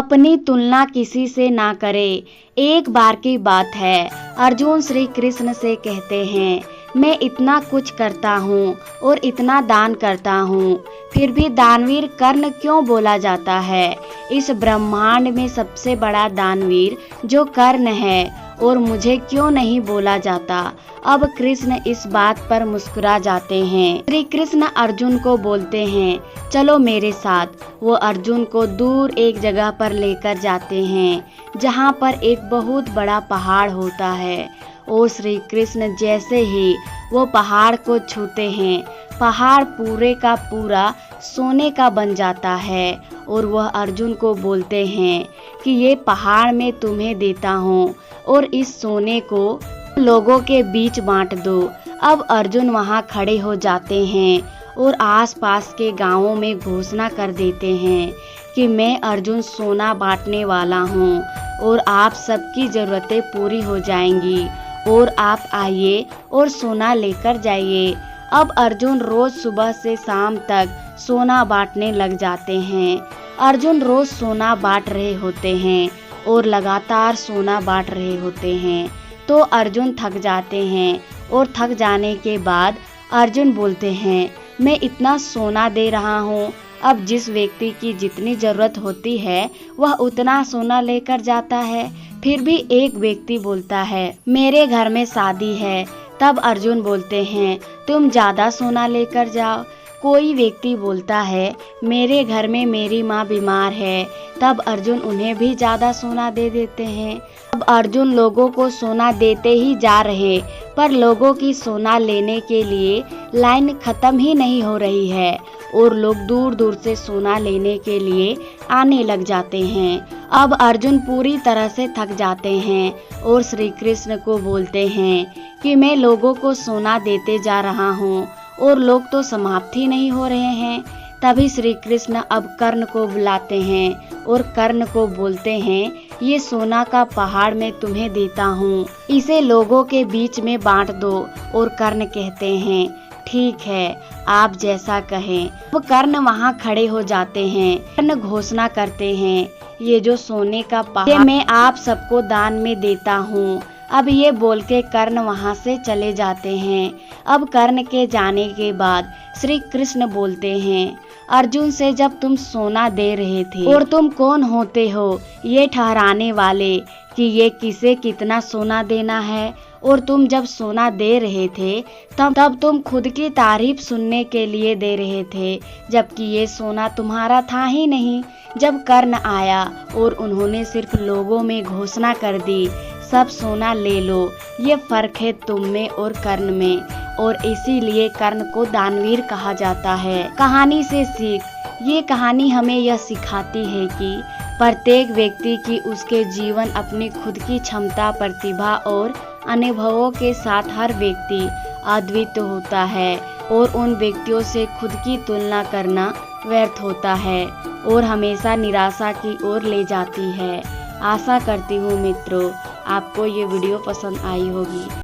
अपनी तुलना किसी से ना करे। एक बार की बात है, अर्जुन श्री कृष्ण से कहते हैं, मैं इतना कुछ करता हूँ और इतना दान करता हूँ, फिर भी दानवीर कर्ण क्यों बोला जाता है। इस ब्रह्मांड में सबसे बड़ा दानवीर जो कर्ण है और मुझे क्यों नहीं बोला जाता। अब कृष्ण इस बात पर मुस्कुरा जाते हैं। श्री कृष्ण अर्जुन को बोलते हैं, चलो मेरे साथ। वो अर्जुन को दूर एक जगह पर लेकर जाते हैं जहाँ पर एक बहुत बड़ा पहाड़ होता है। और श्री कृष्ण जैसे ही वो पहाड़ को छूते हैं, पहाड़ पूरे का पूरा सोने का बन जाता है। और वह अर्जुन को बोलते हैं कि ये पहाड़ मैं तुम्हें देता हूँ और इस सोने को लोगों के बीच बांट दो। अब अर्जुन वहाँ खड़े हो जाते हैं और आसपास के गांवों में घोषणा कर देते हैं कि मैं अर्जुन सोना बांटने वाला हूँ और आप सबकी ज़रूरतें पूरी हो जाएंगी और आप आइए और सोना लेकर जाइए। अब अर्जुन रोज सुबह से शाम तक सोना बांटने लग जाते हैं। अर्जुन रोज सोना बांट रहे होते हैं और लगातार सोना बांट रहे होते हैं। तो अर्जुन थक जाते हैं और थक जाने के बाद अर्जुन बोलते हैं, मैं इतना सोना दे रहा हूँ, अब जिस व्यक्ति की जितनी ज़रूरत होती है वह उतना सोना लेकर जाता है। फिर भी एक व्यक्ति बोलता है, मेरे घर में शादी है। तब अर्जुन बोलते हैं, तुम ज़्यादा सोना लेकर जाओ। कोई व्यक्ति बोलता है, मेरे घर में मेरी माँ बीमार है। तब अर्जुन उन्हें भी ज़्यादा सोना दे देते हैं। अब अर्जुन लोगों को सोना देते ही जा रहे, पर लोगों की सोना लेने के लिए लाइन खत्म ही नहीं हो रही है और लोग दूर दूर से सोना लेने के लिए आने लग जाते हैं। अब अर्जुन पूरी तरह से थक जाते हैं और श्री कृष्ण को बोलते हैं कि मैं लोगों को सोना देते जा रहा हूँ और लोग तो समाप्त ही नहीं हो रहे हैं। तभी श्री कृष्ण अब कर्ण को बुलाते हैं और कर्ण को बोलते हैं, ये सोना का पहाड़ मैं तुम्हें देता हूँ, इसे लोगों के बीच में बांट दो। और कर्ण कहते हैं, ठीक है, आप जैसा कहें। वो कर्ण वहाँ खड़े हो जाते हैं। कर्ण घोषणा करते हैं, ये जो सोने का पहाड़ मैं आप सबको दान में देता हूँ। अब ये बोल के कर्ण वहाँ से चले जाते हैं। अब कर्ण के जाने के बाद श्री कृष्ण बोलते हैं, अर्जुन से जब तुम सोना दे रहे थे और तुम कौन होते हो ये ठहराने वाले कि ये किसे कितना सोना देना है। और तुम जब सोना दे रहे थे तब तुम खुद की तारीफ सुनने के लिए दे रहे थे, जबकि ये सोना तुम्हारा था ही नहीं। जब कर्ण आया और उन्होंने सिर्फ लोगों में घोषणा कर दी, सब सोना ले लो, ये फर्क है तुम में और कर्ण में, और इसीलिए कर्ण को दानवीर कहा जाता है। कहानी से सीख, ये कहानी हमें यह सिखाती है कि प्रत्येक व्यक्ति की उसके जीवन अपनी खुद की क्षमता, प्रतिभा और अनुभवों के साथ हर व्यक्ति अद्वितीय होता है और उन व्यक्तियों से खुद की तुलना करना व्यर्थ होता है और हमेशा निराशा की ओर ले जाती है। आशा करती हूँ मित्रों आपको ये वीडियो पसंद आई होगी।